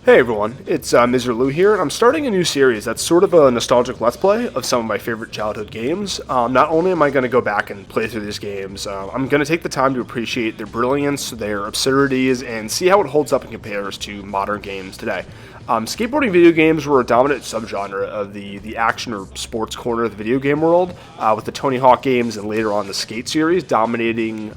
Hey everyone, it's Mr. Lou here, and I'm starting a new series that's sort of a nostalgic let's play of some of my favorite childhood games. Not only am I going to go back and play through these games, I'm going to take the time to appreciate their brilliance, their absurdities, and see how it holds up and compares to modern games today. Skateboarding video games were a dominant subgenre of the action or sports corner of the video game world, with the Tony Hawk games and later on the Skate series dominating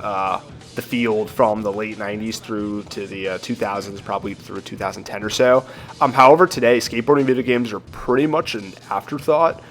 the field from the late 90s through to the 2000s, probably through 2010 or so. However, today, skateboarding video games are pretty much an afterthought,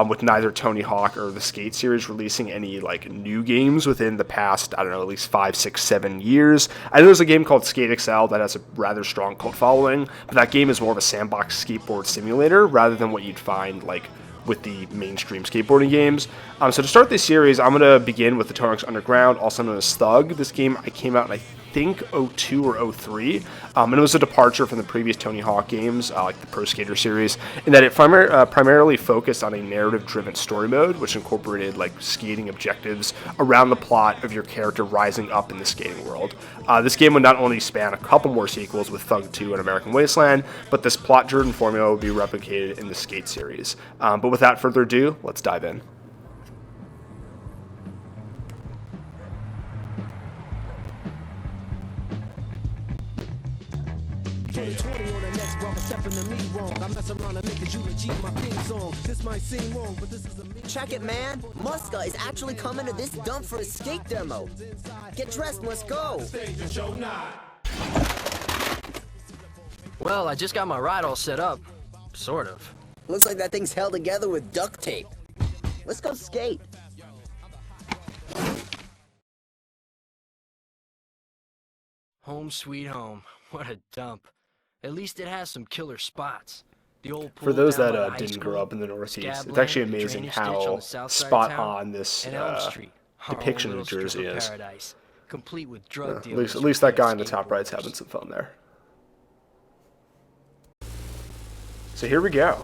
with neither Tony Hawk or the Skate series releasing any like new games within the past, I don't know, at least 5, 6, 7 years. I know there's a game called Skate XL that has a rather strong cult following, but that game is more of a sandbox skateboard simulator rather than what you'd find like with the mainstream skateboarding games. So to start this series, I'm going to begin with the Tony Hawk's Underground, also known as Thug. This game came out in, I think, 02 or 03, and it was a departure from the previous Tony Hawk games, like the Pro Skater series, in that it primarily focused on a narrative-driven story mode, which incorporated like skating objectives around the plot of your character rising up in the skating world. This game would not only span a couple more sequels with Thug 2 and American Wasteland, but this plot-driven formula would be replicated in the Skate series. But without further ado, let's dive in. Check it, man. Muska is actually coming to this dump for a skate demo. Get dressed, let's go. Well, I just got my ride all set up. Sort of. Looks like that thing's held together with duct tape. Let's go skate. Home sweet home. What a dump. At least it has some killer spots. The old pool For those down that by the high didn't school, grow up in the Northeast, it's Scabland, actually the amazing drainage ditch on how the south side of spot town, on this and Elm Street, our depiction own of little New strip Jersey of is. paradise, complete with drug At dealers least that guy in the top right's having some fun there. So here we go.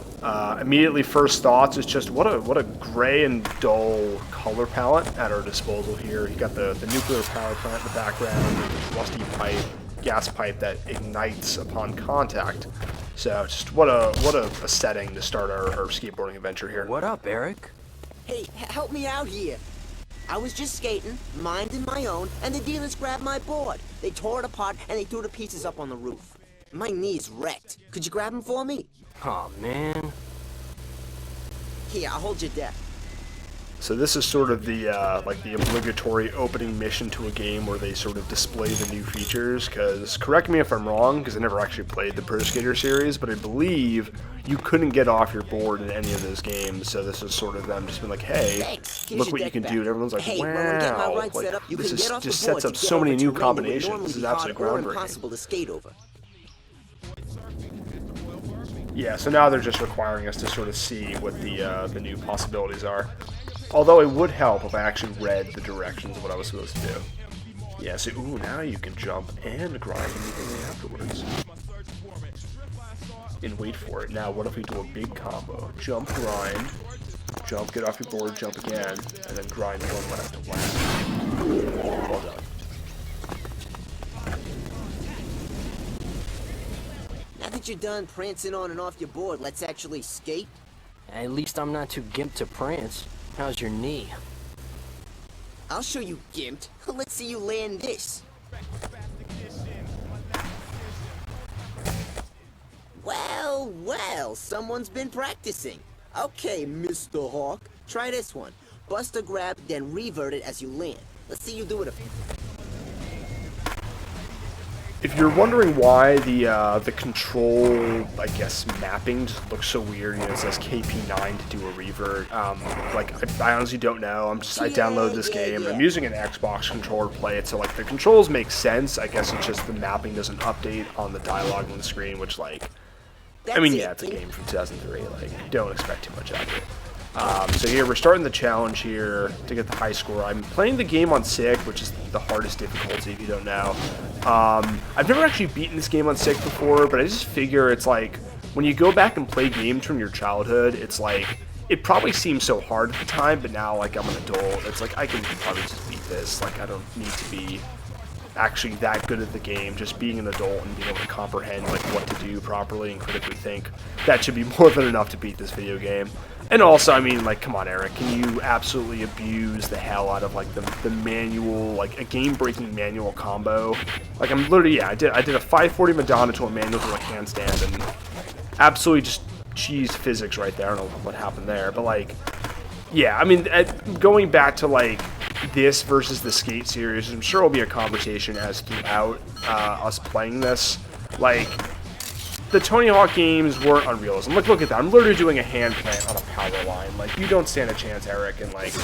Immediately, first thoughts is just what a gray and dull color palette at our disposal here. You got the nuclear power plant in the background, and rusty pipe, gas pipe that ignites upon contact. So just what a setting to start our skateboarding adventure here. What up, Eric? Hey, help me out here. I was just skating, minding my own, and the dealers grabbed my board. They tore it apart and they threw the pieces up on the roof. My knee's wrecked. Could you grab them for me? Aw, man. Here, I'll hold your deck. So this is sort of the the obligatory opening mission to a game where they sort of display the new features. Because correct me if I'm wrong, because I never actually played the Pro Skater series, but I believe you couldn't get off your board in any of those games. So this is sort of them just being like, hey, Thanks. Here's look your what you deck can back. do, and everyone's like, Hey, when we get my wow, ride set up, you this can is get off just the board sets up to so get many over new terrain that would combinations. normally This is be hard absolutely or groundbreaking. impossible to skate over. Yeah, so now they're just requiring us to sort of see what the new possibilities are. Although it would help if I actually read the directions of what I was supposed to do. Yeah, so ooh, now you can jump and grind immediately afterwards. And wait for it. Now, what if we do a big combo? Jump, grind, jump, get off your board, jump again, and then grind one left to left. Well done. Now that you're done prancing on and off your board, let's actually skate. At least I'm not too gimped to prance. How's your knee? I'll show you, gimped. Let's see you land this. Well, well, someone's been practicing. Okay, Mr. Hawk, try this one. Bust a grab, then revert it as you land. Let's see you do it a few. If you're wondering why the control, I guess, mapping just looks so weird, you know, it says KP9 to do a revert. I honestly don't know. I downloaded this game. I'm using an Xbox controller to play it, so like the controls make sense. I guess it's just the mapping doesn't update on the dialogue on the screen, which like, I mean, yeah, it's a game from 2003. Like, don't expect too much out of it. So here, we're starting the challenge here to get the high score. I'm playing the game on Sick, which is the hardest difficulty if you don't know. I've never actually beaten this game on Sick before, but I just figure it's like, when you go back and play games from your childhood, it's like, it probably seemed so hard at the time, but now, like, I'm an adult, it's like, I can probably just beat this. Like, I don't need to be actually that good at the game, just being an adult and being able to comprehend like what to do properly and critically think, that should be more than enough to beat this video game. And also, I mean, like, come on, Eric, can you absolutely abuse the hell out of like the manual, like a game-breaking manual combo? Like, I'm literally, yeah, I did a 540 Madonna to a manual to a handstand, and absolutely just cheesed physics right there. I don't know what happened there, but like, yeah, I mean, going back to like this versus the Skate series, I'm sure will be a conversation as throughout us playing this. Like, the Tony Hawk games weren't unrealism. Look at that. I'm literally doing a hand plant on a power line. Like, you don't stand a chance, Eric. And like,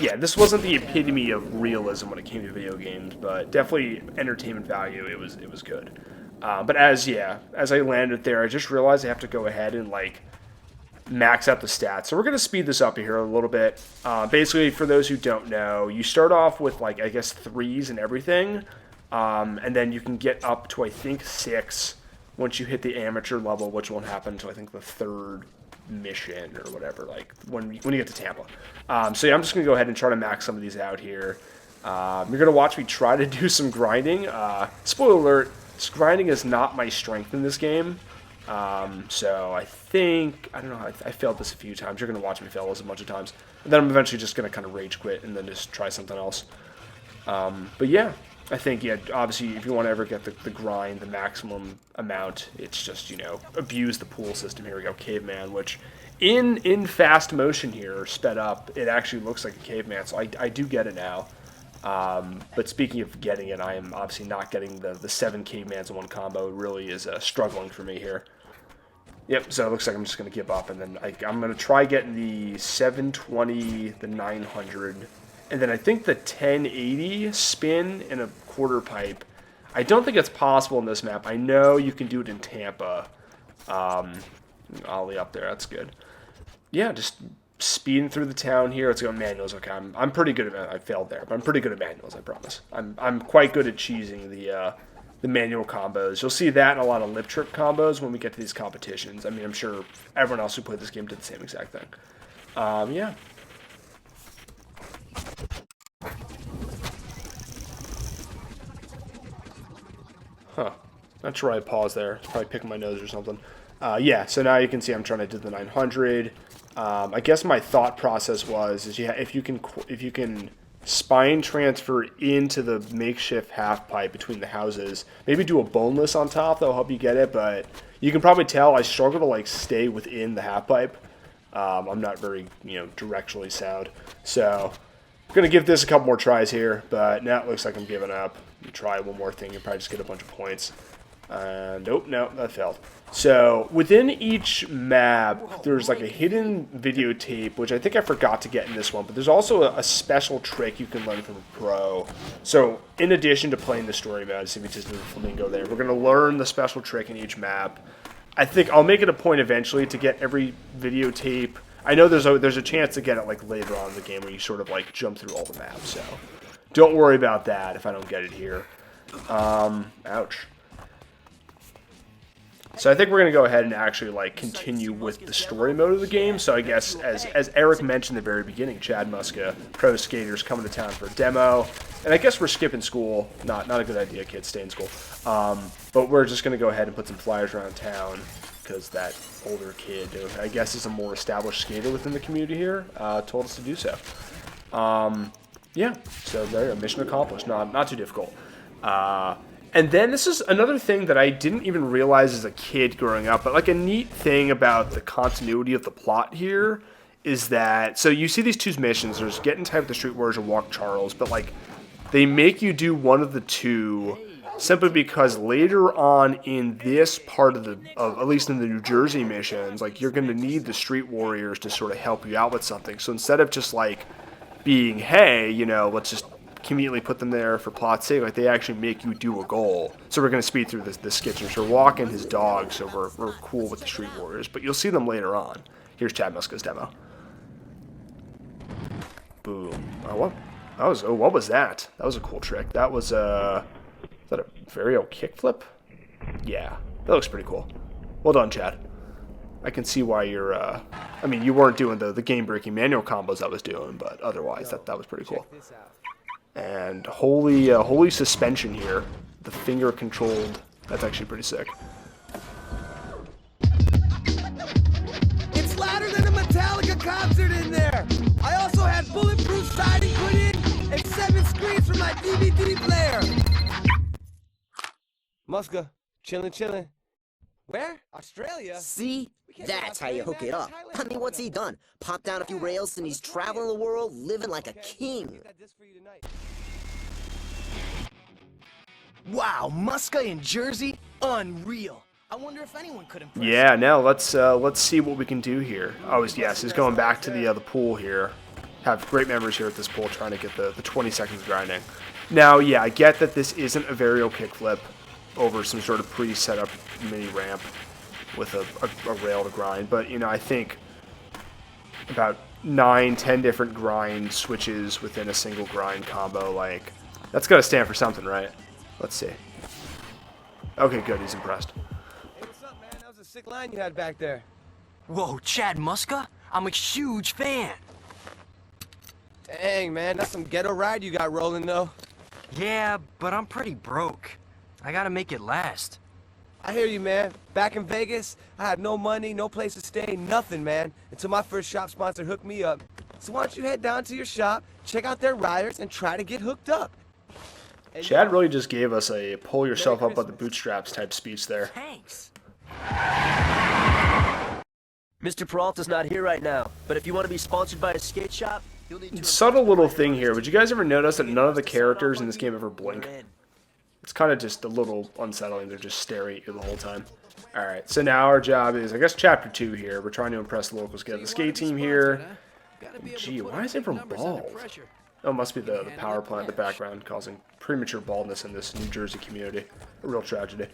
yeah, this wasn't the epitome of realism when it came to video games, but definitely entertainment value. It was good. But as I landed there, I just realized I have to go ahead and like max out the stats. So we're going to speed this up here a little bit. Basically, for those who don't know, you start off with like, I guess, 3s and everything. And then you can get up to, I think, 6 once you hit the amateur level, which won't happen until I think the 3rd mission or whatever, like when you get to Tampa. So yeah, I'm just going to go ahead and try to max some of these out here. You're going to watch me try to do some grinding. Spoiler alert, grinding is not my strength in this game. So I think, I don't know, I failed this a few times. You're going to watch me fail this a bunch of times. And then I'm eventually just going to kind of rage quit and then just try something else. But yeah, I think, yeah, obviously if you want to ever get the grind, the maximum amount, it's just, you know, abuse the pool system. Here we go, caveman, which in fast motion here, sped up, it actually looks like a caveman. So I do get it now. But speaking of getting it, I am obviously not getting the 7 cavemans in one combo. It really is struggling for me here. Yep, so it looks like I'm just going to give up, and then I'm going to try getting the 720, the 900, and then I think the 1080 spin in a quarter pipe. I don't think it's possible in this map. I know you can do it in Tampa. Ollie up there, that's good. Yeah, just speeding through the town here. Let's go manuals. Okay, I'm pretty good at, I failed there, but I'm pretty good at manuals, I promise. I'm quite good at cheesing the manual combos. You'll see that in a lot of lip trip combos when we get to these competitions. I mean, I'm sure everyone else who played this game did the same exact thing. Yeah. Huh. Not sure I paused there. It's probably picking my nose or something. Yeah, so now you can see I'm trying to do the 900. I guess my thought process was, if you can spine transfer into the makeshift half pipe between the houses, maybe do a boneless on top, that'll help you get it, but you can probably tell I struggle to like stay within the half pipe. I'm not very, directionally sound. So I'm going to give this a couple more tries here, but now it looks like I'm giving up. You try one more thing, you probably just get a bunch of points. Nope, no, that failed. So within each map, there's like a hidden videotape, which I think I forgot to get in this one, but there's also a special trick you can learn from a pro. So in addition to playing the story mode, see if we just do the flamingo there, we're going to learn the special trick in each map. I think I'll make it a point eventually to get every videotape. I know there's a chance to get it like later on in the game where you sort of like jump through all the maps, so don't worry about that if I don't get it here. Ouch. So I think we're going to go ahead and actually like continue with the story mode of the game. So I guess as Eric mentioned at the very beginning, Chad Muska, pro skaters coming to town for a demo. And I guess we're skipping school. Not a good idea, kids, stay in school. But we're just going to go ahead and put some flyers around town because that older kid, who I guess is a more established skater within the community here, told us to do so. Yeah, so there you go, mission accomplished. Not too difficult. And then this is another thing that I didn't even realize as a kid growing up, but like a neat thing about the continuity of the plot here is that, so you see these two missions, there's Get in Time with the Street Warriors or Walk Charles, but like they make you do one of the two simply because later on in this part of at least in the New Jersey missions, like you're going to need the Street Warriors to sort of help you out with something. So instead of just like being, hey, let's just conveniently put them there for plot's sake, like they actually make you do a goal. So we're going to speed through this sketch. So we're walking his dog, so we're cool with the Street Warriors, but you'll see them later on. Here's Chad Muska's demo. Boom. What was that? That was a cool trick. That was is that a Vario kickflip? Yeah, that looks pretty cool. Well done, Chad. I can see why you're, I mean, you weren't doing the game-breaking manual combos I was doing, but otherwise, that was pretty cool. And holy suspension here. The finger controlled. That's actually pretty sick. It's louder than a Metallica concert in there. I also had bulletproof siding put in and 7 screens for my DVD player. Muska, chillin'. Where? Australia? See? That's how you hook it up. I mean, what's he done? Popped down a few rails and he's traveling the world, living like a king. Wow, Muska in Jersey? Unreal. I wonder if anyone could impress. Yeah, now let's see what we can do here. Oh, yes, he's going back to the pool here. Have great memories here at this pool, trying to get the 20 seconds grinding. Now, yeah, I get that this isn't a varial kickflip over some sort of pre-set up mini ramp with a rail to grind, but you know, I think about 9-10 different grind switches within a single grind combo, like that's gotta stand for something, right? Let's see. Okay, good, he's impressed. Hey, what's up, man? That was a sick line you had back there. Whoa, Chad Muska? I'm a huge fan. Dang, man, that's some ghetto ride you got rolling, though. Yeah, but I'm pretty broke. I gotta make it last. I hear you, man. Back in Vegas, I had no money, no place to stay, nothing, man, until my first shop sponsor hooked me up. So why don't you head down to your shop, check out their riders, and try to get hooked up. And Chad really just gave us a pull yourself up by the bootstraps type speech there. Thanks. Mr. Peralta's not here right now, but if you want to be sponsored by a skate shop, you'll need to... Subtle little thing here, but you guys ever notice that none of the characters in this game ever blink? It's kind of just a little unsettling. They're just staring at you the whole time. Alright, so now our job is, I guess, Chapter 2 here. We're trying to impress the locals. Get the skate team here. Gee, why is everyone bald? Oh, it must be the power plant in the background causing premature baldness in this New Jersey community. A real tragedy.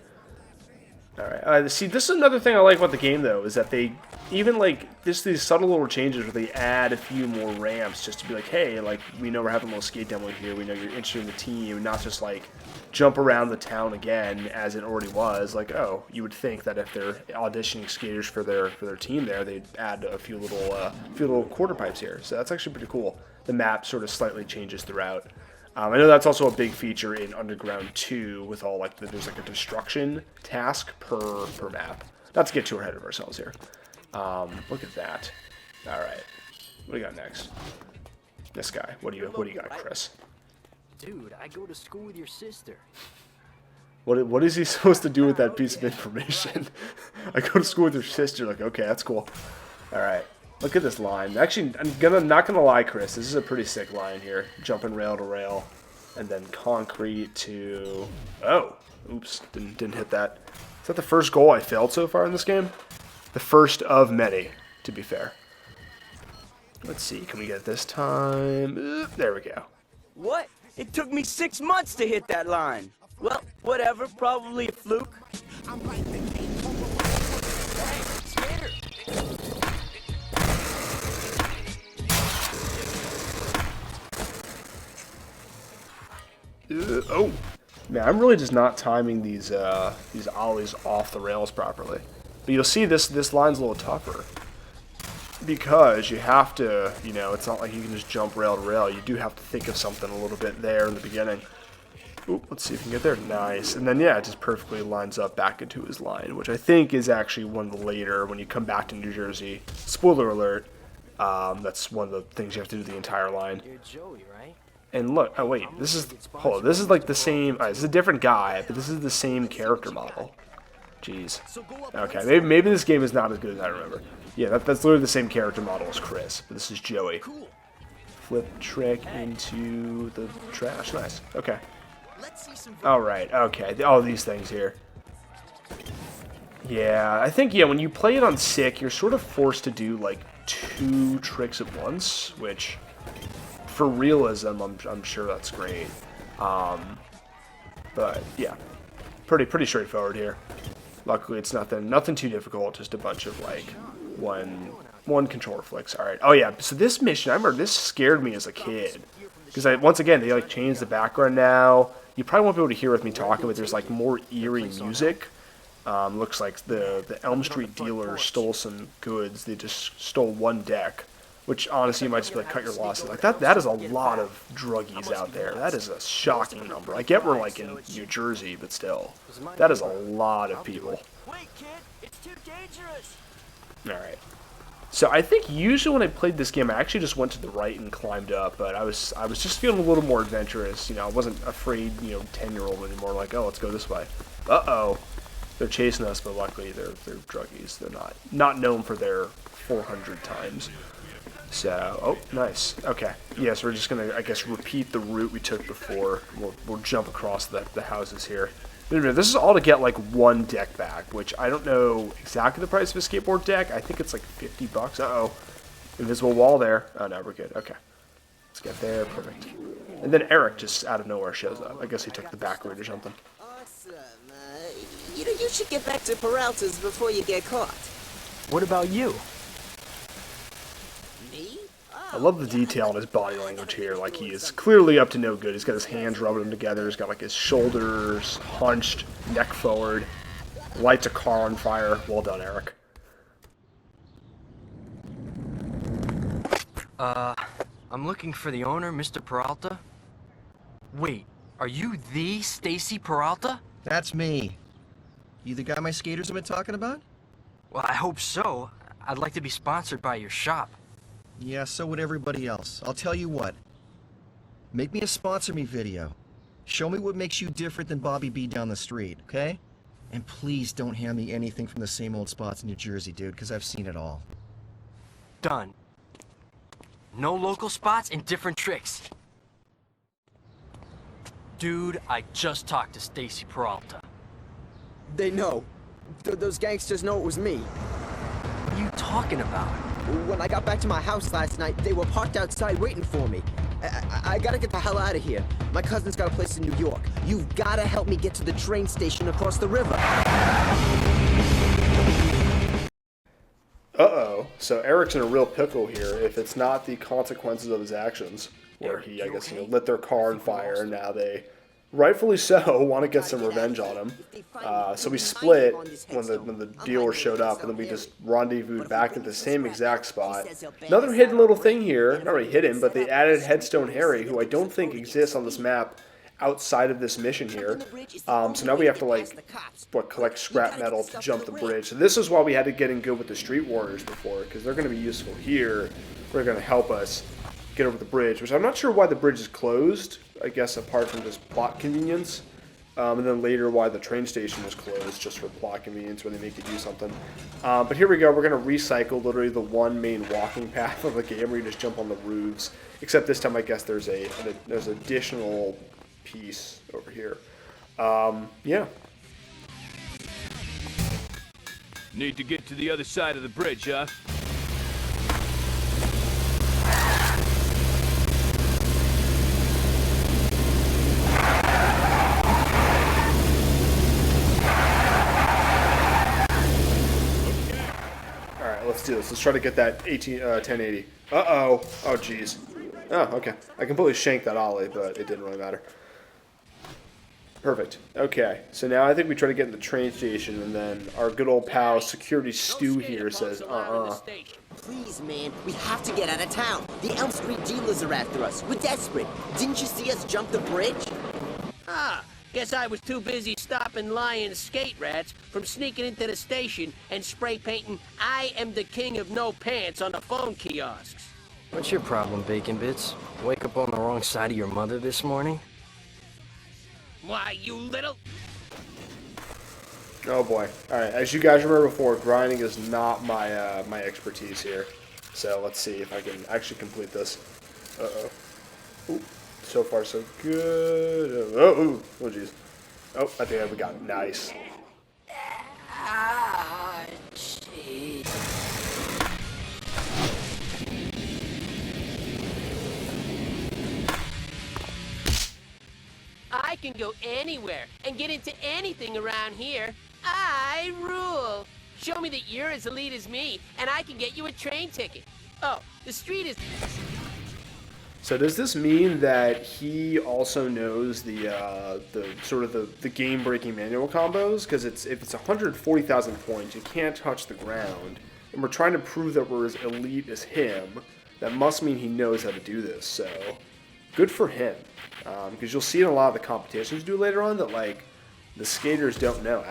Alright, see, this is another thing I like about the game, though, is that they, even, like, these subtle little changes where they add a few more ramps just to be like, hey, like, we know we're having a little skate demo here, we know you're interested in the team, not just, like, jump around the town again as it already was. Like, oh, you would think that if they're auditioning skaters for their team there, they'd add a few little quarter pipes here. So that's actually pretty cool. The map sort of slightly changes throughout. I know that's also a big feature in Underground 2 with all, like, there's, like, a destruction task per map. Not to get too ahead of ourselves here. Look at that. Alright. What do you got next? This guy. What do you got, Chris? Dude, I go to school with your sister. What is he supposed to do with that piece of information? I go to school with your sister. Like, okay, that's cool. Alright. Look at this line. Actually, I'm not gonna lie, Chris. This is a pretty sick line here. Jumping rail to rail, and then concrete to. Oh, oops! Didn't hit that. Is that the first goal I failed so far in this game? The first of many, to be fair. Let's see. Can we get it this time? There we go. What? It took me 6 months to hit that line. Well, whatever. Probably a fluke. Oh, man, I'm really just not timing these ollies off the rails properly. But you'll see this line's a little tougher because you have to, you know, it's not like you can just jump rail to rail. You do have to think of something a little bit there in the beginning. Ooh, let's see if we can get there. Nice. And then, yeah, it just perfectly lines up back into his line, which I think is actually one of the later, when you come back to New Jersey. Spoiler alert, that's one of the things you have to do the entire line. You're Joey, right? And look, oh wait, this is, hold on, this is like the same, this is a different guy, but this is the same character model. Jeez. Okay, maybe this game is not as good as I remember. Yeah, that's literally the same character model as Chris, but this is Joey. Flip trick into the trash, nice, okay. Alright, okay, all these things here. Yeah, I think, yeah, when you play it on Sick, you're sort of forced to do, like, 2 tricks at once, which... for realism, I'm sure that's great. But yeah, pretty straightforward here. Luckily, it's nothing too difficult. Just a bunch of like one controller flicks. All right. Oh yeah. So this mission, I remember this scared me as a kid because once again they like changed the background now. You probably won't be able to hear with me talking, but there's like more eerie music. Looks like the Elm Street dealer stole some goods. They just stole one deck. which honestly you might just be like, cut your losses. Like that is a lot of druggies out there. That is a shocking number. I get we're like in New Jersey, but still, that is a lot of people. Wait, kid, it's too dangerous. Alright. So I think usually when I played this game, I actually just went to the right and climbed up, but I was just feeling a little more adventurous. You know, I wasn't afraid, 10-year-old anymore, like, oh, let's go this way. Uh-oh. They're chasing us, but luckily they're druggies. They're not known for their 400 times. So, oh, nice. Okay. Yes, we're just going to, I guess, repeat the route we took before. We'll jump across the houses here. This is all to get, like, one deck back, which I don't know exactly the price of a skateboard deck. I think it's, like, $50. Uh-oh. Invisible wall there. Oh, no, we're good. Okay. Let's get there. Perfect. And then Eric just out of nowhere shows up. I guess he took the back route or something. Awesome. You should get back to Peralta's before you get caught. What about you? Me? I love the detail in his body language here. Like, he is clearly up to no good. He's got his hands rubbing them together. He's got, like, his shoulders hunched, neck forward. Lights a car on fire. Well done, Eric. I'm looking for the owner, Mr. Peralta. Wait, are you the Stacy Peralta? That's me. You the guy my skaters have been talking about? Well, I hope so. I'd like to be sponsored by your shop. Yeah, so would everybody else. I'll tell you what. Make me a sponsor me video. Show me what makes you different than Bobby B down the street, okay? And please don't hand me anything from the same old spots in New Jersey, dude, because I've seen it all. Done. No local spots and different tricks. Dude, I just talked to Stacy Peralta. They know. Those gangsters know it was me. What are you talking about? When I got back to my house last night, they were parked outside waiting for me. I gotta get the hell out of here. My cousin's got a place in New York. You've gotta help me get to the train station across the river. Uh-oh. So Eric's in a real pickle here if it's not the consequences of his actions. Where he, I guess, lit their car on fire, and now they, rightfully so, want to get some revenge on him. So we split when the dealer showed up, and then we just rendezvoused back at the same exact spot. Another hidden little thing here, not really hidden, but they added Headstone Harry, who I don't think exists on this map outside of this mission here. So now we have to, like, collect scrap metal to jump the bridge. So this is why we had to get in good with the Street Warriors before, because they're going to be useful here. They're going to help us get over the bridge, which I'm not sure why the bridge is closed, I guess apart from just plot convenience. And then later why the train station was closed, just for plot convenience, where they make you do something. But here we go, we're going to recycle literally the one main walking path of the game where you just jump on the roofs. Except this time I guess there's there's additional piece over here. Yeah. Need to get to the other side of the bridge, huh? Let's do this. Let's try to get that 1080. Uh-oh. Oh, jeez. Oh, okay. I completely shanked that ollie, but it didn't really matter. Perfect. Okay. So now I think we try to get in the train station, and then our good old pal, Security Stu here, says, Please, man, we have to get out of town. The Elm Street dealers are after us. We're desperate. Didn't you see us jump the bridge? Guess I was too busy stopping lying skate rats from sneaking into the station and spray painting "I am the king of no pants" on the phone kiosks. What's your problem, Bacon Bits? Wake up on the wrong side of your mother this morning? Why, you little... Oh boy. Alright, as you guys remember before, grinding is not my my expertise here. So let's see if I can actually complete this. Uh-oh. Ooh. So far, so good. Oh, jeez. Oh, I think we got it. Nice. I can go anywhere and get into anything around here. I rule. Show me that you're as elite as me, and I can get you a train ticket. Oh, the street is... So does this mean that he also knows the sort of the game-breaking manual combos? Because if it's 140,000 points, you can't touch the ground, and we're trying to prove that we're as elite as him. that must mean he knows how to do this. So good for him, because you'll see in a lot of the competitions do later on that like the skaters don't know.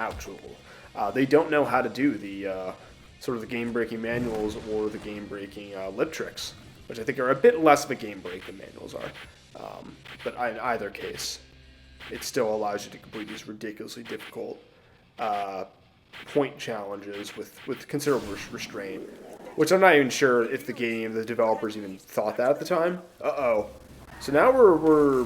They don't know how to do the sort of the game-breaking manuals or the game-breaking lip tricks, which I think are a bit less of a game break than manuals are. But in either case, it still allows you to complete these ridiculously difficult point challenges with considerable restraint, which I'm not even sure if the developers even thought that at the time. Uh-oh. So now we're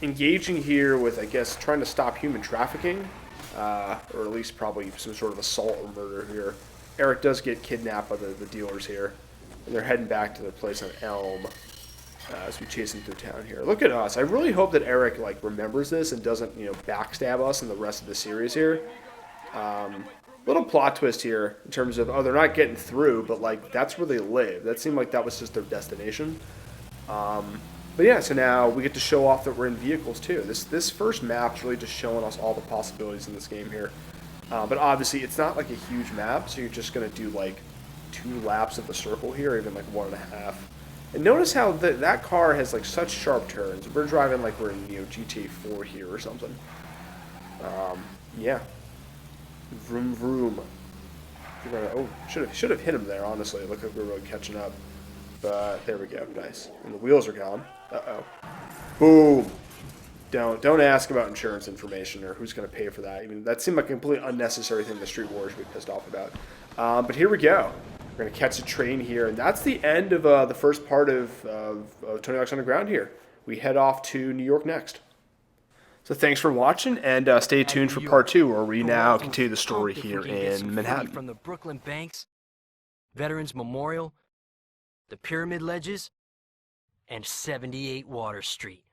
engaging here with, I guess, trying to stop human trafficking, or at least probably some sort of assault or murder here. Eric does get kidnapped by the dealers here, and they're heading back to their place on Elm as we chase him through town here. Look at us. I really hope that Eric like remembers this and doesn't, backstab us in the rest of the series here. Little plot twist here in terms of, they're not getting through, but like that's where they live. That seemed like that was just their destination. But yeah, so now we get to show off that we're in vehicles too. This first map's really just showing us all the possibilities in this game here. But obviously it's not like a huge map, so you're just gonna do like 2 laps of the circle here, or even like 1.5. And notice how that car has like such sharp turns. We're driving like we're in GTA 4 here or something. Yeah. Vroom vroom. Oh, should have hit him there. Honestly, it looked like we were really catching up. But there we go. Nice. And the wheels are gone. Uh-oh. Boom. Don't ask about insurance information or who's going to pay for that. I mean, that seemed like a completely unnecessary thing the Street Warriors would be pissed off about. But here we go. We're going to catch a train here, and that's the end of the first part of Tony Hawk's Underground here. We head off to New York next. So thanks for watching, and stay tuned for part 2, where we now continue the story here in Manhattan. From the Brooklyn Banks, Veterans Memorial, the Pyramid Ledges, and 78 Water Street.